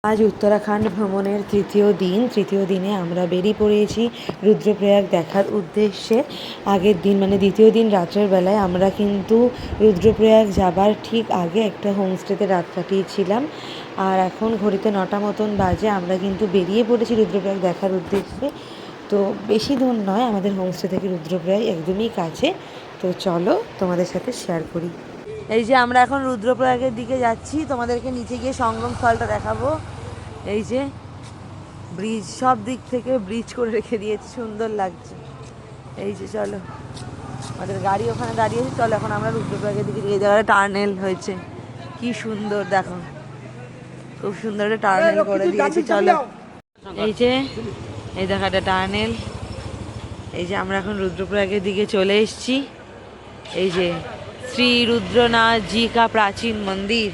আজ উত্তরাখণ্ড ভ্রমণের তৃতীয় দিনে আমরা বেরিয়ে পড়েছি রুদ্রপ্রয়াগ দেখার উদ্দেশ্যে। আগের দিন মানে দ্বিতীয় দিন রাত্রের বেলায় আমরা কিন্তু রুদ্রপ্রয়াগ যাবার ঠিক আগে একটা হোমস্টেতে রাত কাটিয়েছিলাম। আর এখন ঘড়িতে 9টা মতন বাজে। আমরা কিন্তু বেরিয়ে পড়েছি রুদ্রপ্রয়াগ দেখার উদ্দেশ্যে। তো বেশি দূর নয়, আমাদের হোমস্টে থেকে রুদ্রপ্রয়াগ একদমই কাছে। তো চলো তোমাদের সাথে শেয়ার করি। এই যে আমরা এখন রুদ্রপ্রয়াগের দিকে যাচ্ছি, তোমাদেরকে নিচে গিয়ে সঙ্গম স্থলটা দেখাবো। এই যে ব্রিজ, সব দিক থেকে ব্রিজ করে রেখে দিয়েছে, সুন্দর লাগছে। এই যে চলো, আমাদের গাড়ি ওখানে দাঁড়িয়েছে। চলো এখন আমরা রুদ্রপ্রয়াগের দিকে, এই জায়গাটা টার্নেল হয়েছে, কি সুন্দর দেখো, খুব সুন্দর একটা টার্নেল করে দিয়েছে। চলো, এই যে এই দেখো একটা টার্নেল। এই যে আমরা এখন রুদ্রপ্রয়াগের দিকে চলে এসেছি। এই যে শ্রী রুদ্রনাথ জি কা প্রাচীন মন্দির,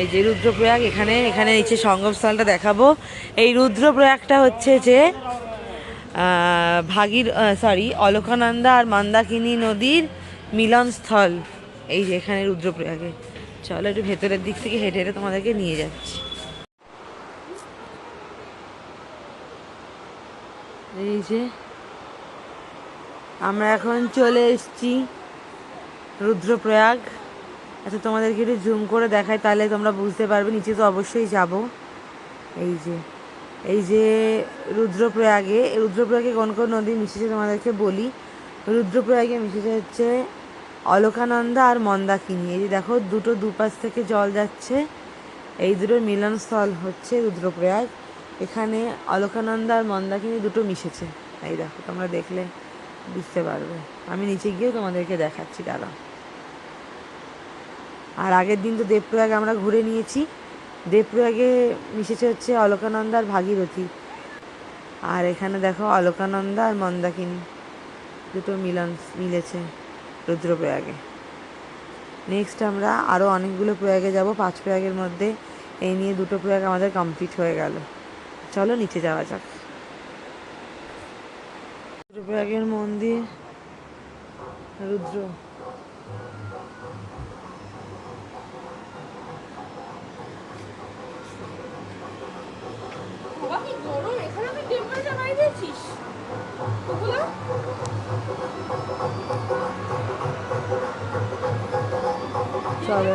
এই যে রুদ্রপ্রয়াগ। এখানে নিচে সঙ্গমস্থলটা দেখাবো। এই রুদ্রপ্রয়াগটা হচ্ছে যে অলকানন্দা আর মন্দাকিনী নদীর মিলনস্থল। এই যে এখানে রুদ্রপ্রয়াগে। চলো একটু ভেতরের দিক থেকে হেঁটে হেঁটে তোমাদেরকে নিয়ে যাচ্ছি। এই যে আমরা এখন চলে এসেছি রুদ্রপ্রয়াগ। আচ্ছা তোমাদেরকে একটু জুম করে দেখাই, তাহলে তোমরা বুঝতে পারবে। নিচে তো অবশ্যই যাব। এই যে রুদ্রপ্রয়াগে কোন কোন নদী মিশেছে তোমাদেরকে বলি। রুদ্রপ্রয়াগে মিশেছে হচ্ছে অলকানন্দা আর মন্দাকিনী। এই যে দেখো, দুটো দুপাশ থেকে জল যাচ্ছে। এই দুটোর মিলনস্থল হচ্ছে রুদ্রপ্রয়াগ। এখানে অলকানন্দা আর মন্দাকিনী দুটো মিশেছে। এই দেখো, তোমরা দেখলে বুঝতে পারবে। আমি নিচে গিয়েও তোমাদেরকে দেখাচ্ছি, দাঁড়াও। আর আগের দিন তো দেবপ্রয়াগ আমরা ঘুরে নিয়েছি। দেবপ্রয়াগে মিশেছে হচ্ছে অলকানন্দা আর ভাগীরথী। আর এখানে দেখো অলকানন্দা আর মন্দাকিনী দুটো মিলেছে রুদ্রপ্রয়াগে। নেক্সট আমরা আরও অনেকগুলো প্রয়াগে যাব, 5 প্রয়াগের মধ্যে এই নিয়ে 2টো প্রয়াগ আমাদের কমপ্লিট হয়ে গেল। চলো নিচে যাওয়া যাক। রুদ্রপ্রয়াগের মন্দির, রুদ্র চলো।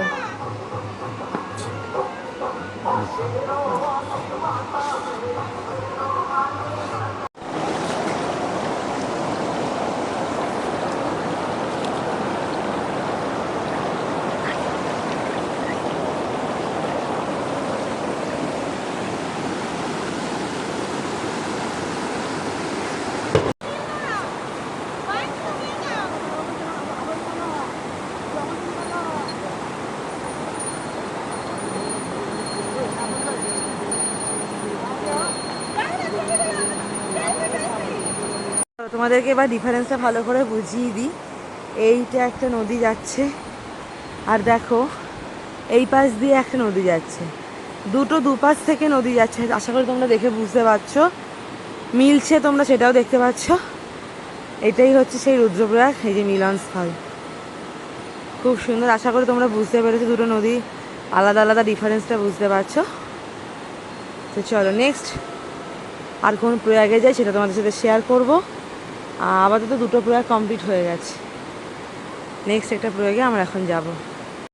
তোমাদেরকে এবার ডিফারেন্সটা ভালো করে বুঝিয়ে দিই। এইটা একটা নদী যাচ্ছে, আর দেখো এই পাশ দিয়ে একটা নদী যাচ্ছে। দুটো দুপাশ থেকে নদী যাচ্ছে। আশা করি তোমরা দেখে বুঝতে পারছো, মিলছে তোমরা সেটাও দেখতে পাচ্ছ। এটাই হচ্ছে সেই রুদ্রপ্রয়াগ, এই যে মিলনস্থল। খুব সুন্দর। আশা করি তোমরা বুঝতে পেরেছো, দুটো নদী আলাদা আলাদা ডিফারেন্সটা বুঝতে পারছো। তো চলো নেক্সট আর কোন প্রয়াগে যাই সেটা তোমাদের সাথে শেয়ার করবো। আপাতত 2টো প্রয়াগ কমপ্লিট হয়ে গেছে। নেক্সট একটা প্রয়াগে আমরা এখন যাব।